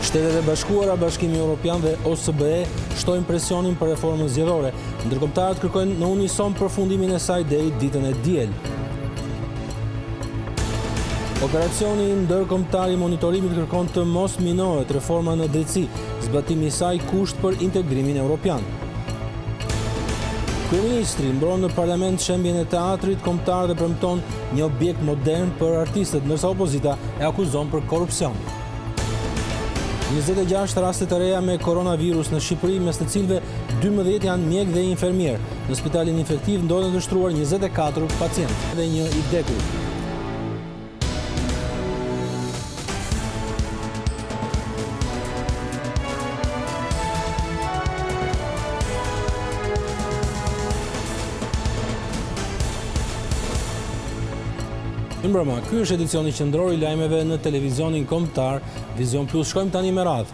Shtetet e Bashkuara, Bashkimi Evropian dhe OSBE shtojnë presionin për reformën zgjedhore. Ndërkombëtarët kërkojnë në unison përfundimin e saj deri ditën e diel. Operacioni ndërkombëtar i monitorimit kërkon të mos minohet reforma në drejtësi, zbatimi i saj kusht për integrimin evropian. Kryeministri mbron në parlament shembjen e teatrit kombëtar dhe premton një objekt modern për artistët, ndërsa opozita e akuzon për korrupsion. 26 raste të reja me koronavirus në Shqipëri, mes të cilëve 12 janë mjek dhe infermier. Në spitalin infektiv ndodhen të shtruar 24 pacientë dhe një i vdekur. Mbrëma, ky është edicioni qendror i lajmeve në televizionin kombëtar Vizion Plus. Shkojmë tani me radhë.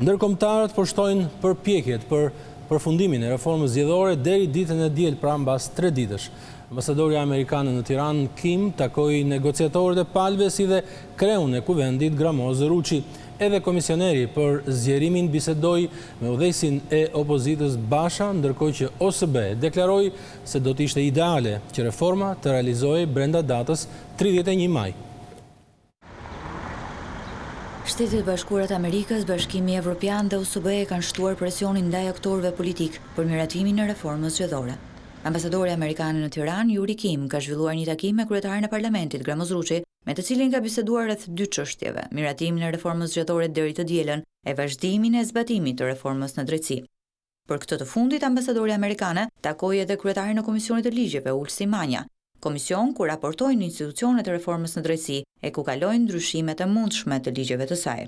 Ndërkombëtarët përshtojnë përpjekjet për përfundimin e reformës zgjedhore deri ditën e diel, pra mbas 3 ditësh. Ambasadori amerikan në Tiranë, Kim, takoi negociatorët e palëve si dhe kreun e kuvendit Gramoz Ruçi. Edhe komisioneri për zgjerimin bisedoi me udhëheqësin e opozitës Basha, ndërkohë që OSBE deklaroi se do të ishte ideale që reforma të realizohej brenda datës 31 maj. Shtetet e Bashkuara të Amerikës, Bashkimi Evropian dhe OSBE kanë shtuar presionin ndaj aktorëve politik për miratimin e reformës zgjedhore. Ambasadori amerikan në Tiranë, Yuri Kim, ka zhvilluar një takim me kryetarin e parlamentit Gramoz Ruçi, me të cilin ka biseduar rreth 2 çështjeve: miratimin e reformës zgjedhore deri të dielën e vazhdimin e zbatimit të reformës në drejtësi. Për këtë të fundit, ambasadori amerikane takoi edhe kryetarin e Komisionit të Ligjeve, Ulsi Manja, komision ku raportojnë institucionet e reformës në drejtësi e ku kalojnë ndryshimet e mundshme të ligjeve të saj.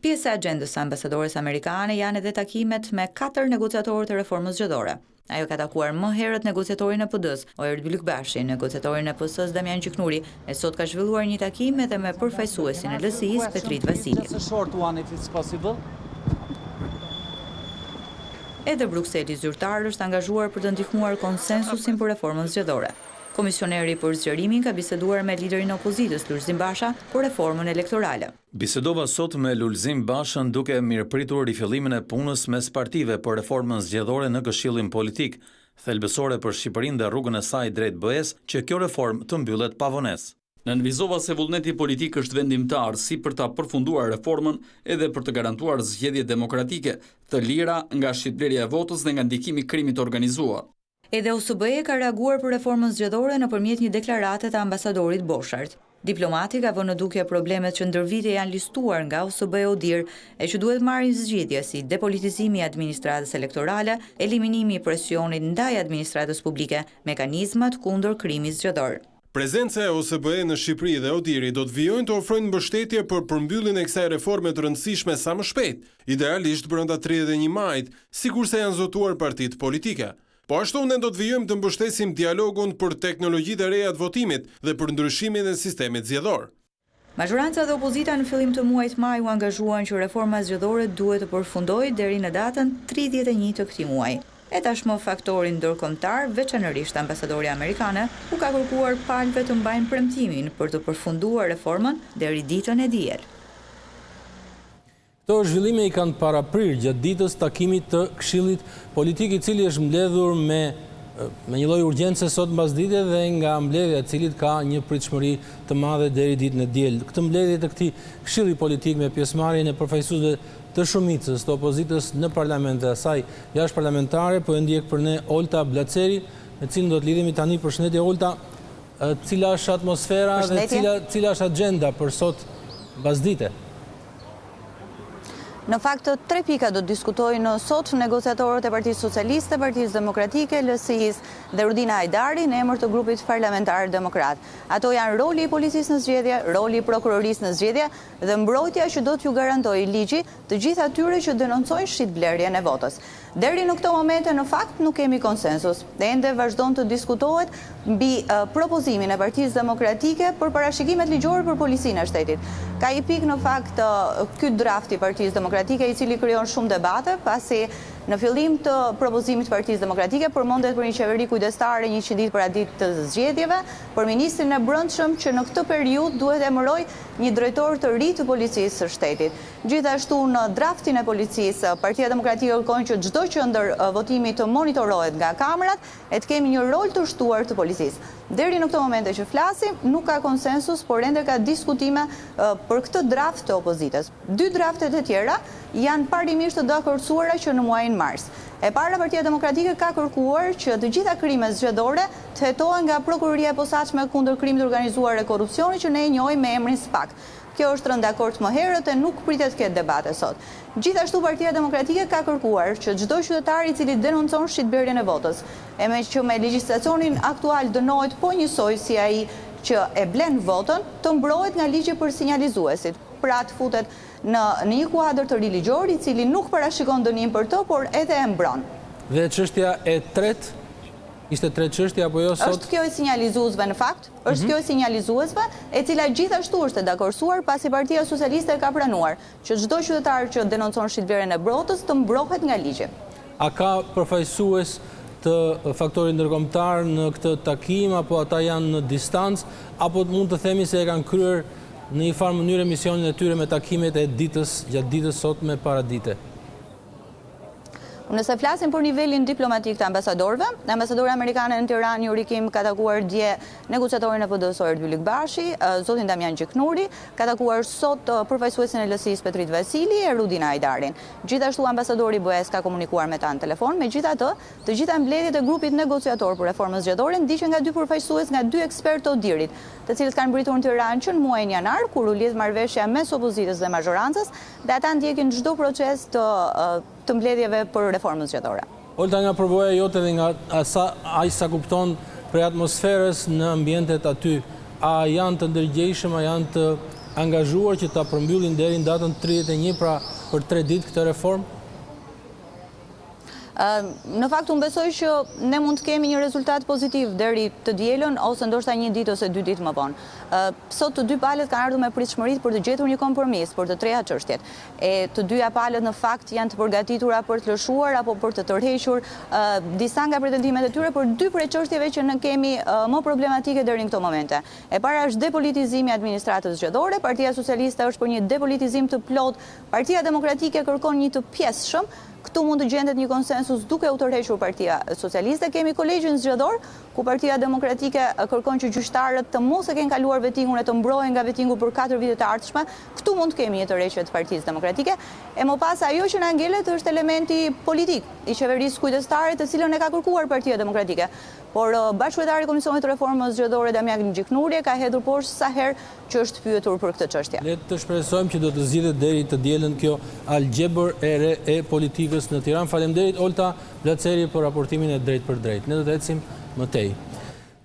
Pjesë e agjendës së ambasadores amerikane janë edhe takimet me 4 negociatorë të reformës zgjedhore. Ajo ka takuar më herët negociatorin e PD-s, Oyerbil Bashi, negociatorin e PS-s Damian Gjiknuri, e sot ka zhvilluar një takim edhe me përfaqësuesin e LSI-s Petrit Vasili. Edhe Brukseli zyrtar është angazhuar për të ndihmuar konsensusin për reformën zgjedhore. Komisioneri për zgjerimin ka biseduar me liderin e opozitës Lulzim Basha për reformën elektorale. Bisedova sot me Lulzim Bashën duke mirëpritur rifillimin e punës mes partive për reformën zgjedhore në Këshillin Politik, thelbësore për Shqipërinë dhe rrugën e saj drejt BE-s që kjo reformë të mbyllet pa vonesë. Nënvizova se vullneti politik është vendimtar si për ta përfunduar reformën edhe për të garantuar zgjedhje demokratike të lira nga shitblerja e votës dhe nga ndikimi i krimit të organizuar. Edhe OSBE ka reaguar për reformën zgjedhore nëpërmjet një deklarate të ambasadorit Boshart. Diplomati ka vënë në dukje problemet që ndër vite janë listuar nga OSBE ODIR e që duhet marrin zgjidhje si depolitizimi i administratës elektorale, eliminimi i presionit ndaj administratës publike, mekanizmat kundër krimit zgjedhor. Prezenca e OSBE në Shqipëri dhe ODIR-i do të vijojnë të ofrojnë mbështetje për përmbylljen e kësaj reforme të rëndësishme sa më shpejt, idealisht brenda 31 majit, sikurse janë zotuar partitë politike. Po ashtu ne do të vijojmë të mbështesim dialogun për teknologjitë e reja të votimit dhe për ndryshimin e sistemit zgjedhor. Majoranca dhe opozita në fillim të muajit maj u angazhuan që reforma zgjedhore duhet të përfundojë deri në datën 31 të këtij muaji. E tashmë faktori ndërkombëtar, veçanërisht ambasadori amerikane, u ka kërkuar palëve të mbajnë premtimin për të përfunduar reformën deri ditën e diel. Këto zhvillime i kanë paraprirë gjatë ditës takimit të Këshillit Politik, i cili është mbledhur me një lloj urgjencë sot mbasdite dhe nga mbledhja e cilit ka një pritshmëri të madhe deri ditën e diel. Këtë mbledhje të këtij Këshilli Politik me pjesëmarrjen e përfaqësuesve të shumicës të opozitës në parlament dhe asaj jashtëparlamentare po e ndjek për ne Olta Blaceri, me cilën do të lidhemi tani. Përshëndetje Olta, cila është atmosfera dhe cila është agenda për sot mbasdite? Në fakt, 3 pika do të diskutojnë sot negociatorët e Partisë Socialiste, Partisë Demokratike, LSI-s dhe Rudina Hajdari në emër të grupit parlamentar demokrat. Ato janë roli i policisë në zgjedhje, roli i prokurorisë në zgjedhje dhe mbrojtja që do t'ju garantojë ligji të gjithë atyre që denoncojnë shitblerjen e votës. Deri në këto momente, në fakt, nuk kemi konsensus. Dhe ende vazhdon të diskutohet mbi propozimin e Partisë Demokratike për parashikimet ligjore për policinë e shtetit. Ka i pik në fakt ky draft i Partisë Demokratike i cili krijon shumë debate, pasi Në fillim të propozimit të Partisë Demokratike përmendet për një qeveri kujdestare 100 ditë para ditë të zgjedhjeve, për ministrin e Brendshëm që në këtë periudhë duhet emëroj një drejtor të ri të policisë së shtetit. Gjithashtu në draftin e policisë, Partia Demokratike kërkon që çdo qendër votimi të monitorohet nga kamerat e të kemi një rol të shtuar të policisë. Deri në këtë moment që flasim, nuk ka konsensus, por ende ka diskutime për këtë draft të opozitës. 2 draftet e tjera janë parimisht të dakordsuara që në muajin mars. E para, Partia Demokratike ka kërkuar që të gjitha krimet zgjedhore të hetohen nga Prokuroria e Posaçme kundër krimit të organizuar e korrupsionit që ne e njohim me emrin SPAK. Kjo është rënë dakord më herët e nuk pritet të ketë debate sot. Gjithashtu Partia Demokratike ka kërkuar që çdo qytetar i cili denoncon shitblerjen e votës, e me që me legjislacionin aktual dënohet po njësoj si ai që e blen votën, të mbrohet nga ligji për sinjalizuesit. Pra të futet në një kuadër të ri ligjor i cili nuk parashikon dënim për të, por edhe e mbron. Dhe çështja e tretë ishte 3 çështje apo jo sot? Është kjo e sinjalizuesve në fakt, është kjo e sinjalizuesve, e cila gjithashtu është e dakordsuar pasi Partia Socialiste ka pranuar që çdo qytetar që denoncon shitblerjen e votës të mbrohet nga ligji. A ka përfaqësues të faktorit ndërkombëtar në këtë takim, apo ata janë në distancë, apo mund të themi se e kanë kryer në një farë mënyrë misionin e tyre me takimet e ditës gjatë ditës sot me paradite? Nëse flasim për nivelin diplomatik të ambasadorëve, ambasadori amerikane në Tiranë Yuri Kim ka takuar dje negociatorin e PD-s Erbyll Bashi, zotin Damian Gjiknuri, ka takuar sot përfaqësuesin e LSI-s Petrit Vasili e Rudin Ajdarin. Gjithashtu ambasadori BE-s ka komunikuar me ta në telefon, megjithatë, të gjitha mbledhjet e grupit negociator për reformën zgjedhore ndiqen nga 2 përfaqësues nga 2 ekspertë të ODIR-it, të cilët kanë mbritur në Tiranë që në muajin janar, kur u lidh marrëveshja mes opozitës dhe mazhorancës, dhe ata ndjekin çdo proces të mbledhjeve për reformën zgjedhore. Olta, nga përvoja jote dhe nga sa kupton për atmosferës në ambientet aty, a janë të ndërgjegjshëm, a janë të angazhuar që ta përmbyllin deri në datën 31 pra për 3 ditë këtë reformë? Në fakt unë besoj që ne mund të kemi një rezultat pozitiv deri të dielën ose ndoshta 1 ditë ose 2 ditë më vonë. Sot të 2 palët kanë ardhur me pritshmëri për të gjetur një kompromis për të 3 çështjet. E të 2 palët në fakt janë të përgatitura për të lëshuar apo për të tërhequr disa nga pretendimet e tyre për 2 prej çështjeve që ne kemi më problematike deri në këto momente. E para është depolitizimi i administratës zgjedhore, Partia Socialiste është për një depolitizim të plot, Partia Demokratike kërkon një të pjesshëm. Këtu mund të gjendet një konsensus duke u tërhequr Partia Socialiste. Kemi kolegjin zgjedhor, ku Partia Demokratike kërkon që gjyqtarët të mos e kenë kaluar vetingun e të mbrohen nga vetingu për 4 vite të ardhshme. Këtu mund të kemi një tërheqje të Partisë Demokratike. E më pas ajo që na ngelet është elementi politik i qeverisë kujdestare, të cilën e ka kërkuar Partia Demokratike. Por bashkëkryetari i Komisionit të Reformës Zgjedhore Damian Gjiknuri ka hedhur poshtë sa herë që është pyetur për këtë çështje. Le të shpresojmë që do të zgjidhet deri të dielën kjo algebër e re e politikës në Tiranë. Faleminderit Olta Blaceri për raportimin e drejt për drejt. Ne do të ecim më tej.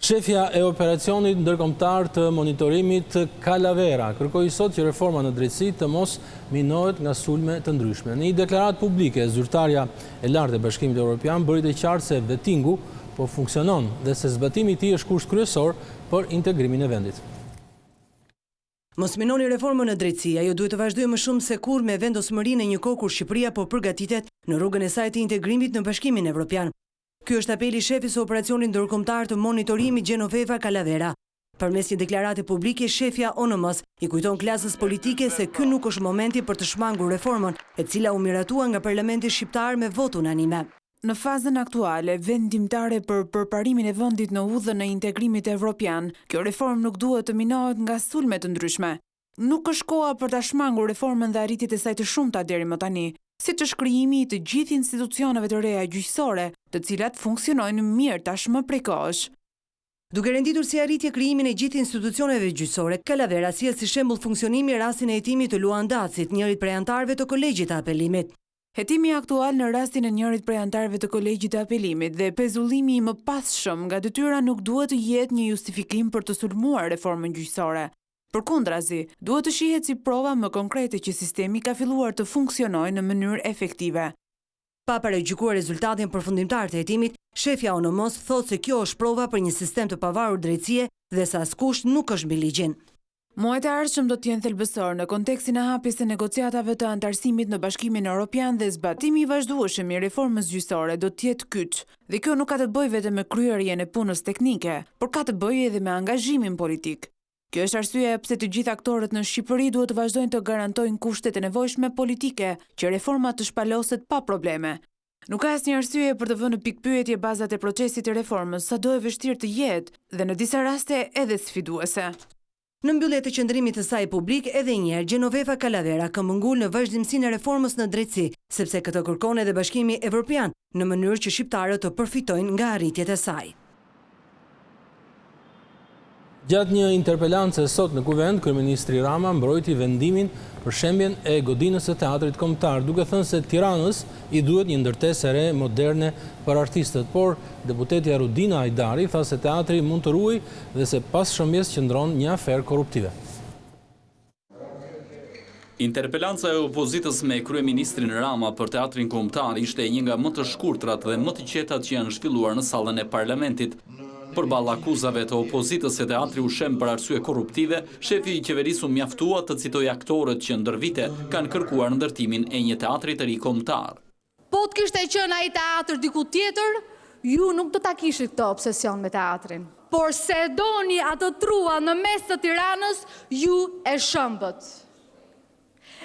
Shefja e operacionit ndërkombëtar të monitorimit Calavera kërkoi sot që reforma në drejtësi të mos minohet nga sulme të ndryshme. Në një deklaratë publike, zyrtarja e lartë e Bashkimit Evropian bëri të qartë se vetingu po funksionon dhe se zbatimi i tij është kusht kryesor për integrimin e vendit. Mos minoni reformën në drejtësi, ajo duhet të vazhdojë më shumë se kur me vendosmërinë e një kohë kur Shqipëria po përgatitet në rrugën e saj të integrimit në Bashkimin Evropian. Ky është apeli i shefit së operacionit ndërkombëtar të monitorimit Genoveva Calavera. Përmes një deklarate publike, shefja ONM-s i kujton klasës politike se ky nuk është momenti për të shmangur reformën, e cila u miratua nga Parlamenti shqiptar me votë unanime. Në fazën aktuale, vendimtare për përparimin e vendit në udhën e integrimit evropian, kjo reformë nuk duhet të minohet nga sulme të ndryshme. Nuk është koha për ta shmangur reformën dhe arritjet e saj të shumta deri më tani, siç është krijimi i të gjithë institucioneve të reja gjyqësore, të cilat funksionojnë mirë tashmë prej kohësh. Duke renditur si arritje krijimin e gjithë institucioneve gjyqësore, Calavera sjell si shembull funksionimi i rastin e hetimit të Luandacit, njërit prej anëtarëve të kolegjit të apelimit. Hetimi aktual në rastin e njërit prej anëtarëve të kolegjit të apelimit dhe pezullimi i mëpasshëm nga detyra nuk duhet të jetë një justifikim për të sulmuar reformën gjyqësore. Përkundrazi, duhet të shihet si prova më konkrete që sistemi ka filluar të funksionojë në mënyrë efektive. Pa paragjykuar rezultatin përfundimtar të hetimit, shefja ONM-s thotë se kjo është prova për një sistem të pavarur drejtësie dhe se askush nuk është mbi ligjin. Muajt e ardhshëm do të jenë thelbësor në kontekstin e hapjes së negociatave të anëtarësimit në Bashkimin Evropian dhe zbatimi i vazhdueshëm i reformës gjyqësore do të jetë kyç. Dhe kjo nuk ka të bëjë vetëm me kryerjen e punës teknike, por ka të bëjë edhe me angazhimin politik. Kjo është arsyeja pse të gjithë aktorët në Shqipëri duhet të vazhdojnë të garantojnë kushtet e nevojshme politike që reforma të shpaloset pa probleme. Nuk ka asnjë arsye për të vënë në pikpyetje bazat e procesit të reformës, sado e vështirë të jetë dhe në disa raste edhe sfiduese. Në mbyllje të qëndrimit të saj publik, edhe njëherë Genoveva Calavera këmbëngul në vazhdimsinë e reformës në drejtësi, sepse këtë kërkon edhe Bashkimi Evropian, në mënyrë që shqiptarët të përfitojnë nga arritjet e saj. Gjatë një interpelance sot në kuvend, kryeministri Rama mbrojti vendimin për shembjen e godinës së teatrit kombëtar, duke thënë se Tiranës i duhet një ndërtesë e re moderne për artistët, por deputetja Rudina Ajdari tha se teatri mund të ruajë dhe se pas shëmbjes qëndron një aferë korruptive. Interpelanca e opozitës me kryeministrin Rama për teatrin kombëtar ishte një nga më të shkurtrat dhe më të qetat që janë zhvilluar në sallën e parlamentit. Përballë akuzave të opozitës se teatri u shem për arsye korruptive, shefi i qeverisë u mjaftua të citojë aktorët që ndër vite kanë kërkuar ndërtimin e një teatri të ri kombëtar. Po të kishte qenë ai teatr diku tjetër, ju nuk do ta kishit këtë obsesion me teatrin. Por se doni ato trua në mes të Tiranës, ju e shëmbët.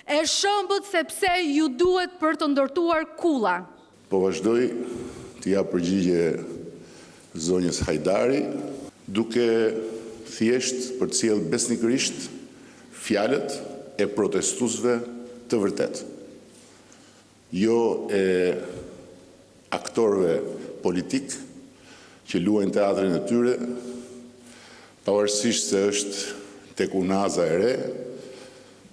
E shëmbët sepse ju duhet për të ndërtuar kulla. Po vazhdoj të jap përgjigje zonjës Hajdari, duke thjesht për të sjellë besnikërisht fjalët e protestuesve të vërtet. Jo e aktorëve politik që luajnë teatrin e tyre, pavarësisht se është tek unaza e re,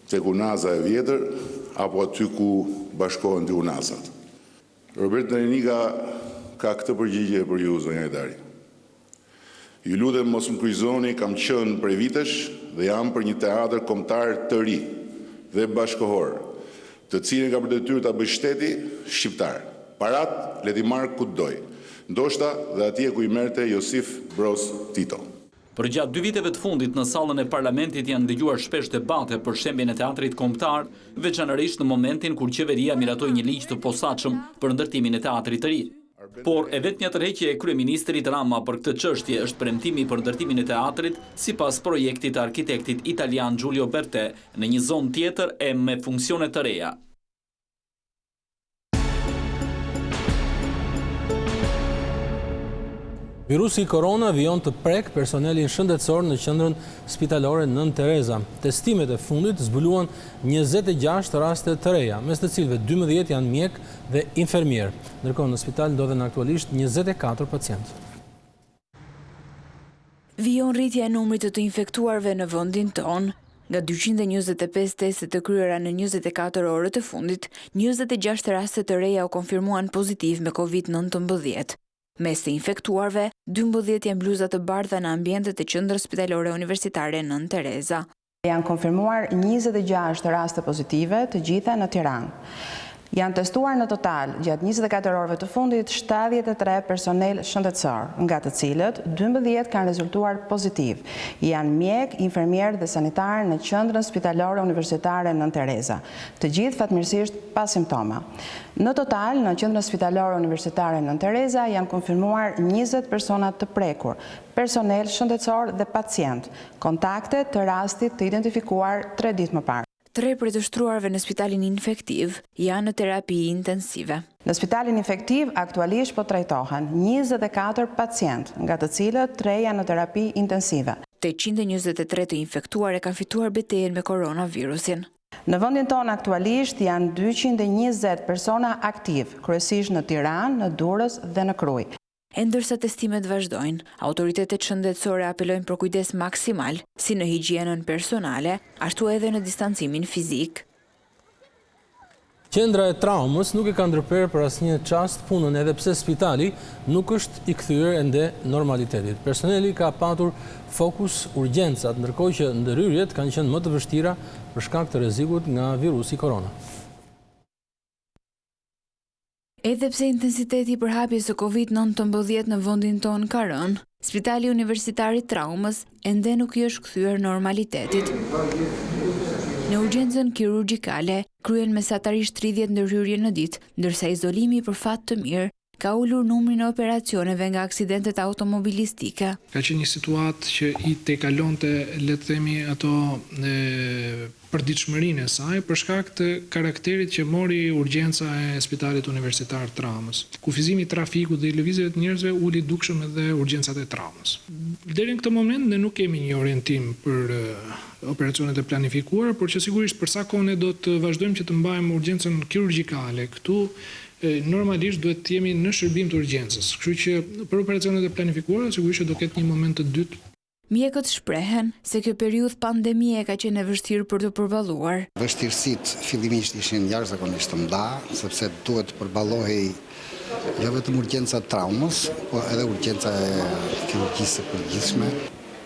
tek unaza e vjetër, apo aty ku bashkohen dy unazat. Robert Narinika ka këtë përgjigje për ju, zonja Hajdari. Ju lutem mos më kryqëzoni, kam qenë prej vitesh dhe jam për një teatr kombëtar të ri dhe bashkohor, të cilin ka për detyrë ta bëjë shteti shqiptar. Parat le t'i marr ku doj, ndoshta dhe atje ku i merrte Josif Broz Tito. Për gjatë 2 viteve të fundit në sallën e parlamentit janë dëgjuar shpesh debate për shembjen e teatrit kombëtar, veçanërisht në momentin kur qeveria miratoi një ligj të posaçëm për ndërtimin e teatrit të ri. Por e vetmja tërheqje e kryeministrit Rama për këtë çështje është premtimi për ndërtimin e teatrit sipas projektit të arkitektit italian Giulio Bertè në një zonë tjetër e me funksione të reja. Virusi korona vijon të prek personelin shëndetësor në qendrën spitalore Nën Tereza. Testimet e fundit zbuluan 26 raste të reja, mes të cilëve 12 janë mjek dhe infermier. Ndërkohë në spital ndodhen aktualisht 24 pacientë. Vijon rritja e numrit të infektuarve në vendin tonë. Nga 225 testet të kryera në 24 orët e fundit, 26 raste të reja u konfirmuan pozitiv me COVID-19. Mes të infektuarve, 12 janë bluza të bardha në ambientet e qendrës spitalore universitare Nën Tereza. Janë konfirmuar 26 raste pozitive, të gjitha në Tiranë. Janë testuar në total, gjatë 24 orëve të fundit, 73 personel shëndetësor, nga të cilët 12 kanë rezultuar pozitiv. Janë mjek, infermier dhe sanitar në qendrën spitalore universitare Nën Tereza. Të gjithë fatmirësisht pa simptoma. Në total, në qendrën spitalore universitare Nën Tereza janë konfirmuar 20 persona të prekur, personel shëndetësor dhe pacient, kontakte të rastit të identifikuar 3 ditë më parë. 3 prej të shtruarve në spitalin infektiv janë në terapi intensive. Në spitalin infektiv aktualisht po trajtohen 24 pacient, nga të cilët 3 janë në terapi intensive. 823 të infektuar e kanë fituar betejën me koronavirusin. Në vendin tonë aktualisht janë 220 persona aktiv, kryesisht në Tiranë, në Durrës dhe në Krujë. E ndërsa testimet vazhdojnë, autoritetet shëndetësore apelojnë për kujdes maksimal, si në higjienën personale, ashtu edhe në distancimin fizik. Qendra e traumës nuk e ka ndërprerë për asnjë çast punën edhe pse spitali nuk është i kthyer ende normalitetit. Personeli ka patur fokus urgjencat, ndërkohë që ndërhyrjet kanë qenë më të vështira për shkak të rrezikut nga virusi korona. Edhe pse intensiteti i përhapjes së COVID-19 në vendin tonë ka rënë, Spitali Universitar i Traumës ende nuk i është kthyer normalitetit. Në urgjencën kirurgjikale kryen mesatarisht 30 ndërhyrje në ditë, ndërsa izolimi për fat të mirë ka ulur numrin e operacioneve nga aksidentet automobilistike. Ka qenë një situatë që i tejkalonte, le të themi, ato përditshmërinë e saj për shkak të karakterit që mori urgjenca e Spitalit Universitar Traumës. Kufizimi i trafikut dhe i lëvizjeve të njerëzve uli dukshëm edhe urgjencat e traumës. Deri në këtë moment ne nuk kemi një orientim për operacionet e planifikuara, por që sigurisht për sa kohë ne do të vazhdojmë që të mbajmë urgjencën kirurgjikale këtu, normalisht duhet të jemi në shërbim të urgjencës. Kështu që për operacionet e planifikuara sigurisht do ketë një moment të dytë. Mjekët shprehen se kjo periudhë pandemie ka qenë e vështirë për të përballuar. Vështirësitë fillimisht ishin jashtëzakonisht të mëdha, sepse duhet të përballohej jo vetëm urgjenca e traumës, por edhe urgjenca e kirurgjisë së përgjithshme.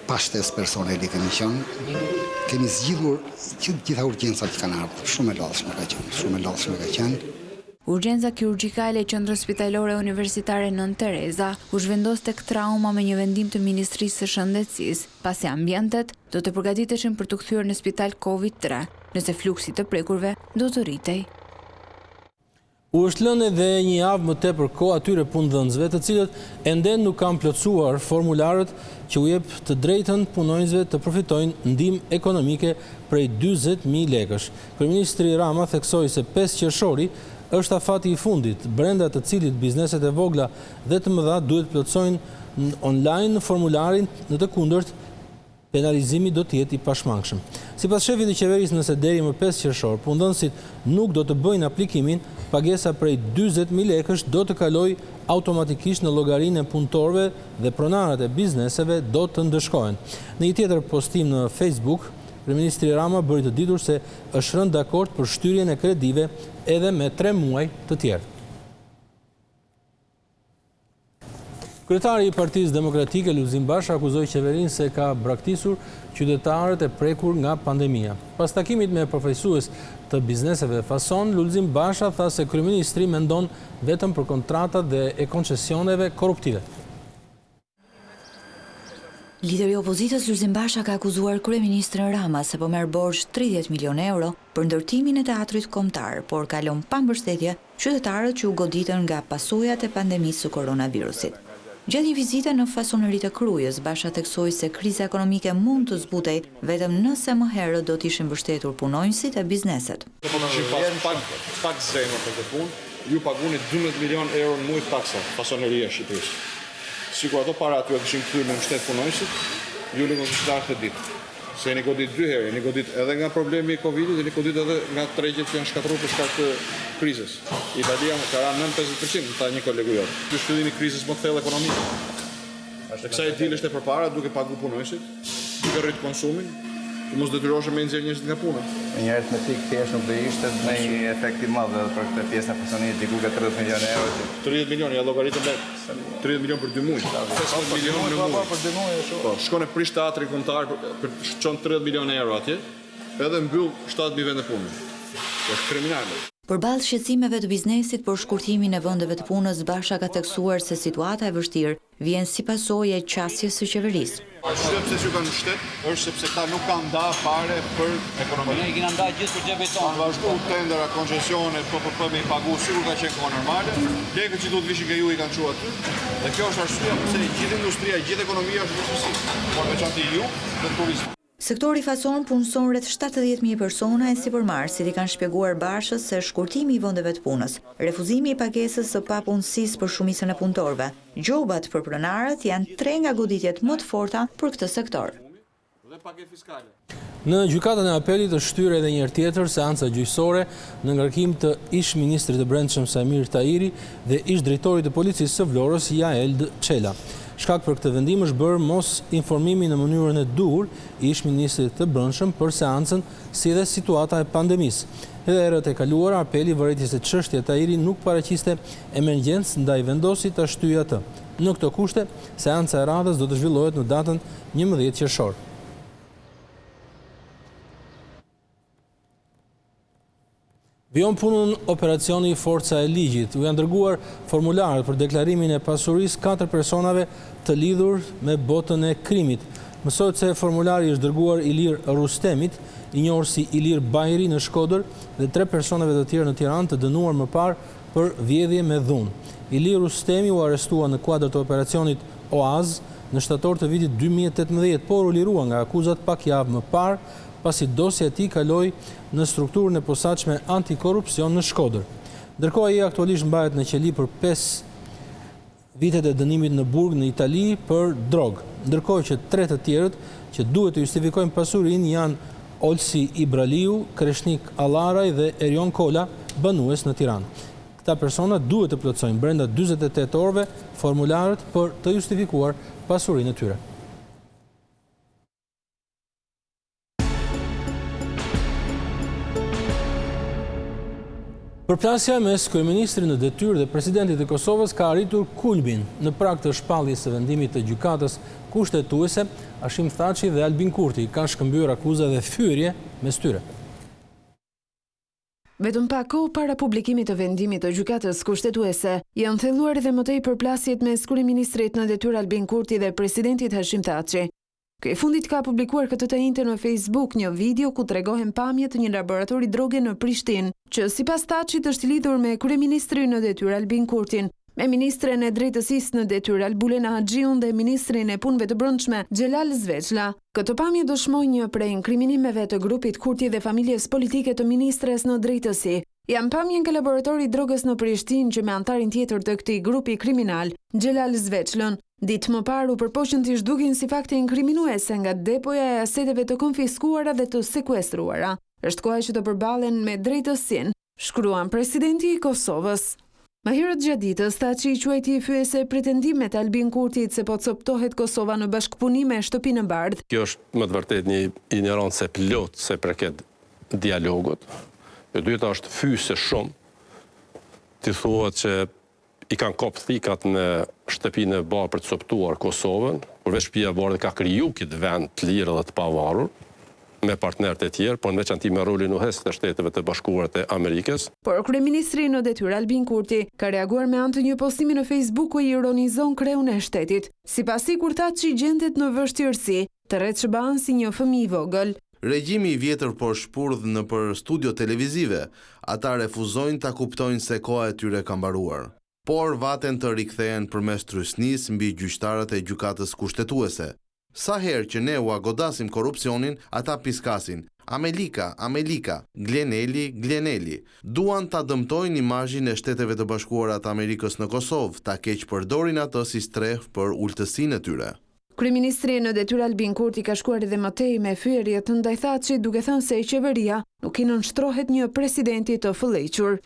Pa shtesë personeli kemi qenë. Kemi zgjidhur që gjitha urgjencat që kanë ardhur. Shumë e lodhshme ka qenë. Urgjenca kirurgjikale e Qendrës Spitalore Universitare Nën Tereza u zhvendos tek trauma me një vendim të Ministrisë së Shëndetësisë, pasi ambientet do të përgatiteshin për të kthyer në spital COVID-3, nëse fluksi të prekurve do të rritej. U është lënë edhe një javë më tepër kohë atyre punëdhënësve, të cilët ende nuk kanë plotësuar formularët që u jep të drejtën punonjësve të përfitojnë ndihmë ekonomike prej 40.000 lekësh. Kryeministri Rama theksoi se 5 qershori është afati i fundit, brenda të cilit bizneset e vogla dhe të mëdha duhet plotësojnë online formularin, në të kundërt penalizimi do të jetë i pashmangshëm. Sipas shefit të qeverisë, nëse deri më 5 qershor punëdhënësit nuk do të bëjnë aplikimin, pagesa prej 40.000 lekësh do të kalojë automatikisht në llogarinë e punëtorëve dhe pronarët e bizneseve do të ndëshkohen. Në një tjetër postim në Facebook, Kryeministri Rama bëri të ditur se është rënë dakord për shtyrjen e kredive edhe me 3 muaj të tjerë. Kryetari i Partisë Demokratike Lulzim Basha akuzoi qeverinë se ka braktisur qytetarët e prekur nga pandemia. Pas takimit me përfaqësues të bizneseve Fason, Lulzim Basha tha se kryeministri mendon vetëm për kontratat dhe e koncesioneve korruptive. Lideri i opozitës Lulzim Basha ka akuzuar kryeministrin Rama se po merr borxh 30 milionë euro për ndërtimin e teatrit kombëtar, por kalon pa mbështetje qytetarët që u goditën nga pasojat e pandemisë së koronavirusit. Gjatë një vizite në fasoneri të Krujës, Basha theksoi se kriza ekonomike mund të zbutej vetëm nëse më herët do të ishin mbështetur punonjësit e bizneset. Pak zemër për këtë punë, ju paguni 12 milionë euro në muaj taksa fasoneria e Shqipërisë. Sikur ato para aty kishin kthyer me mbështet punonjësit, ju nuk do të shtarë këtë ditë. Se jeni godit 2 herë, jeni godit edhe nga problemi i Covidit, jeni godit edhe nga tregjet që janë shkatruar për shkak të krizës. Italia ka rënë 50%, tha një kolegu jot. Ky shtyllimi i krizës më thellë ekonomike. Kësaj dile është e përpara duke pagu punonjësit, duke rrit konsumin, që mos detyroheshin me nxjerr njerëzit nga puna. Një aritmetik thjesht nuk do ishte me një efekt i madh edhe për këtë pjesë e fasonerit, diku ka 30 milionë euro. 30 milionë, ja llogaritëm vetë. 30 milionë për 2 muaj. 15 milionë në muaj. Për 2 muaj ashtu. Po, shkon e prish teatrin kombëtar për çon 30 milionë euro atje, edhe mbyll 7000 vende pune. Është kriminal. Përballë shqetësimeve të biznesit për shkurtimin e vendeve të punës, Basha ka theksuar se situata e vështirë vjen si pasojë e qasjes së qeverisë. Arsye pse ju kanë shtet është sepse ta nuk kanë nda fare për ekonominë. Ne i kemi nda gjithë për xhepin tonë. Vazhdu tendera, koncesione, PPP me i pagu sikur ka qenë kohë normale. Lekët që duhet vishin nga ju i kanë çuar aty. Dhe kjo është arsyeja pse gjithë industria, gjithë ekonomia është në rëndësi. Por veçantë ju dhe turizmi. Sektori fason punëson rreth 70.000 persona e sipërmarrësit i kanë shpjeguar Bashës se shkurtimi i vendeve të punës, refuzimi i pagesës së papunësisë për shumicën e punëtorëve, gjobat për pronarët janë 3 nga goditjet më të forta për këtë sektor. Në gjykatën e apelit është shtyre edhe një herë tjetër seanca gjyqësore në ngarkim të ish ministrit të Brendshëm Samir Tahiri dhe ish drejtorit të policisë së Vlorës Jaeld Çela. Shkak për këtë vendim është bërë mos informimi në mënyrën e duhur i ish ministrit të Brendshëm për seancën si dhe situata e pandemisë. Edhe herët e kaluara apeli vëreti se çështja e Tahiri nuk paraqiste emergjencë ndaj vendosit ta shtyjë atë. Në këto kushte, seanca e radhës do të zhvillohet në datën 11 qershor. Vion punën operacioni Forca e Ligjit. U janë dërguar formularët për deklarimin e pasurisë 4 personave të lidhur me botën e krimit. Mësohet se formulari është dërguar Ilir Rustemit, i njohur si Ilir Bajri në Shkodër, dhe 3 personave të tjerë në Tiranë të dënuar më parë për vjedhje me dhunë. Ilir Rustemi u arrestua në kuadër të operacionit Oaz në shtator të vitit 2018, por u lirua nga akuzat pak javë më parë, pasi dosja e tij kaloi në strukturën e posaçme antikorrupsion në Shkodër. Ndërkohë ai aktualisht mbahet në qeli për 5 vitet e dënimit në burg në Itali për drogë, ndërkohë që 3 të tjerët që duhet të justifikojnë pasurinë janë Olsi Ibraliu, Kreshnik Allaraj dhe Erion Kola, banues në Tiranë. Këta persona duhet të plotësojnë brenda 48 orëve formularët për të justifikuar pasurinë e tyre. Përplasja mes kryeministrit në detyrë dhe presidentit të Kosovës ka arritur kulmin në prag të shpalljes së vendimit të gjykatës kushtetuese. Hashim Thaçi dhe Albin Kurti kanë shkëmbyer akuza dhe fyerje mes tyre. Vetëm pak kohë para publikimit të vendimit të gjykatës kushtetuese, janë thelluar edhe më tej përplasjet mes kryeministrit në detyrë Albin Kurti dhe presidentit Hashim Thaçi. Ky i fundit ka publikuar këtë të njëjtën në Facebook një video ku tregohen pamjet të një laboratori droge në Prishtinë, që sipas Thaçit është lidhur me kryeministrin në detyrë Albin Kurtin, me ministren e drejtësisë në detyrë Albulen Haxhiun dhe ministrin e punëve të brendshme Xhelal Zveçlla. Këtë pamje dëshmoi një prej inkriminimeve të grupit Kurti dhe familjes politike të ministres në drejtësi. Janë pamje nga laboratori drogës në Prishtinë që me antarin tjetër të këtij grupi kriminal, Xhelal Zveçllën, ditë më parë u përpoqën të zhdukin si fakte inkriminuese nga depoja e aseteve të konfiskuara dhe të sekuestruara. Është koha që të përballen me drejtësinë, shkruan presidenti i Kosovës. Më herët gjatë ditës, Thaçi i quajti fyese pretendimet e Albin Kurtit se po coptohet Kosova në bashkëpunim me Shtëpinë e Bardhë. Kjo është më të vërtet një ignorancë e plot se përket dialogut. E dyta është fyse shumë. Ti thuhet që i kanë kopë thikat në Shtëpinë e Bardhë për të coptuar Kosovën, përveç Shtëpia e Bardhë ka kriju këtë vend të lirë dhe të pavarur, me partnerët e tjerë, por në veçanti me rolin uhes të Shteteve të Bashkuara të Amerikës. Por kryeministri në detyrë Albin Kurti ka reaguar me anë të një postimi në Facebook ku i ironizon kreun e shtetit, sipasi kur Thaçi gjendet në vështirësi, të rrethshëban si një fëmijë i vogël. Regjimi i vjetër po shpurdh në për studio televizive, ata refuzojnë ta kuptojnë se koha e tyre ka mbaruar. Por vaten të rikthehen përmes trysnisë mbi gjyqtarët e gjykatës kushtetuese. Sa herë që ne u agodasim korrupsionin, ata piskasin Amelika, Amelika, Gleneli, Gleneli. Duan ta dëmtojnë imazhin e Shteteve të Bashkuara të Amerikës në Kosovë, ta keq përdorin atë si strehë për ultësinë e tyre. Kryeministri në detyrë Albin Kurti ka shkuar edhe më tej me fyerje të ndaj Thaçit, duke thënë se qeveria nuk i nënshtrohet një presidenti të fëllëqur.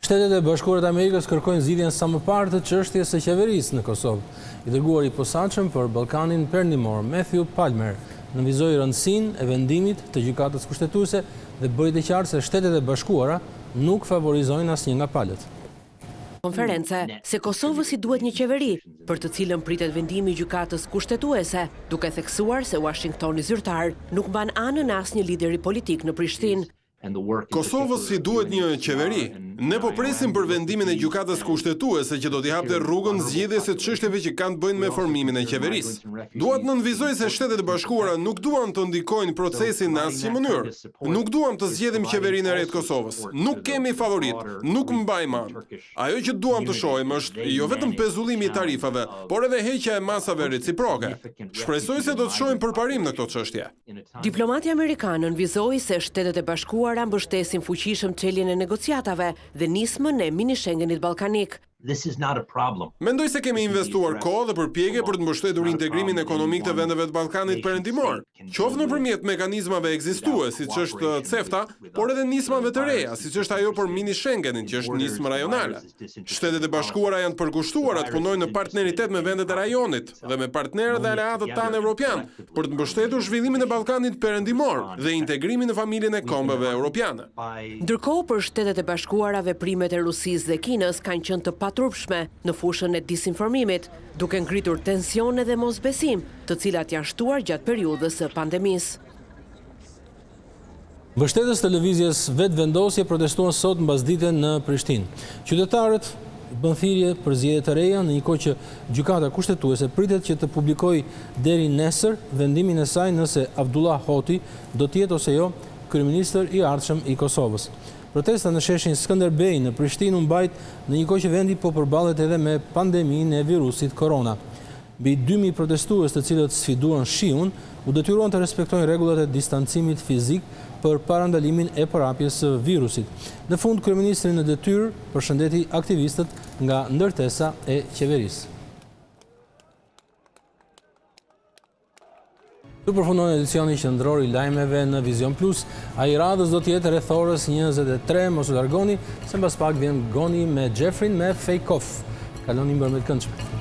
Shtetet e Bashkuara të Amerikës kërkojnë zgjidhjen sa më parë të çështjes së qeverisë në Kosovë. I dërguari i posaçëm për Ballkanin Perëndimor, Matthew Palmer, nënvizoi rëndësinë e vendimit të gjykatës kushtetuese dhe bëri të qartë se Shtetet e Bashkuara nuk favorizojnë asnjë nga palët. Konference se Kosovës i duhet një qeveri, për të cilën pritet vendimi i gjykatës kushtetuese, duke theksuar se Washingtoni zyrtar nuk mban anën asnjë lideri politik në Prishtinë. Kosovës si duhet një qeveri. Ne po presim për vendimin e gjykatës kushtetuese që do t'i hapte rrugën zgjedhjes së çështjeve që kanë të bëjnë me formimin e qeverisë. Duat nënvizoj se Shtetet e Bashkuara nuk duan të ndikojnë procesin në asnjë mënyrë. Nuk duam të zgjedhim qeverinë e re të Kosovës. Nuk kemi favorit, nuk mbajmë anë. Ajo që duam të shohim është jo vetëm pezullimi i tarifave, por edhe heqja e masave reciproke. Shpresoj se do të shohim përparim në këto çështje. Diplomati amerikan nënvizoi se Shtetet e Bashkuara mbështesin fuqishëm çeljen e negociatave dhe nismën e mini Schengenit ballkanik. Mendoj se kemi investuar kohë dhe përpjekje për të mbështetur integrimin ekonomik të vendeve të Ballkanit Perëndimor, qoftë nëpërmjet mekanizmave ekzistues, siç është CEFTA, por edhe nismave të reja, siç është ajo për mini Schengenin, që është nismë rajonale. Shtetet e Bashkuara janë të përkushtuara të punojnë në partneritet me vendet e rajonit dhe me partnerët dhe aleatët tanë evropian për të mbështetur zhvillimin e Ballkanit Perëndimor dhe integrimin në familjen e kombeve europiane. Ndërkohë për Shtetet e Bashkuara, veprimet e Rusisë dhe Kinës kanë qenë të paturpshme në fushën e disinformimit, duke ngritur tensione dhe mosbesim, të cilat janë shtuar gjatë periudhës së pandemisë. Mbështetës televizjes vetë vendosje protestuan sot mbasdite në Prishtinë. Qytetarët bën thirrje për zgjedhje të reja në një kohë që gjykata kushtetuese pritet që të publikojë deri nesër vendimin e saj nëse Abdullah Hoti do të jetë ose jo kryeministër i ardhshëm i Kosovës. Protesta në sheshin Skënderbej në Prishtinë u mbajt në një kohë që vendi po përballet edhe me pandeminë e virusit korona. Mbi 2000 protestues të cilët sfiduan shiun u detyruan të respektojnë rregullat e distancimit fizik për parandalimin e përhapjes së virusit. Në fund, kryeministri në detyrë përshëndeti aktivistët nga ndërtesa e qeverisë. Të përfundon edicioni qendror i lajmeve në Vizion Plus. Ai radhës do të jetë rreth orës 23, mos u largoni, se mbas pak vjen Goni me Jeffrin me Fake Off. Kaloni mbërmjet këndshme.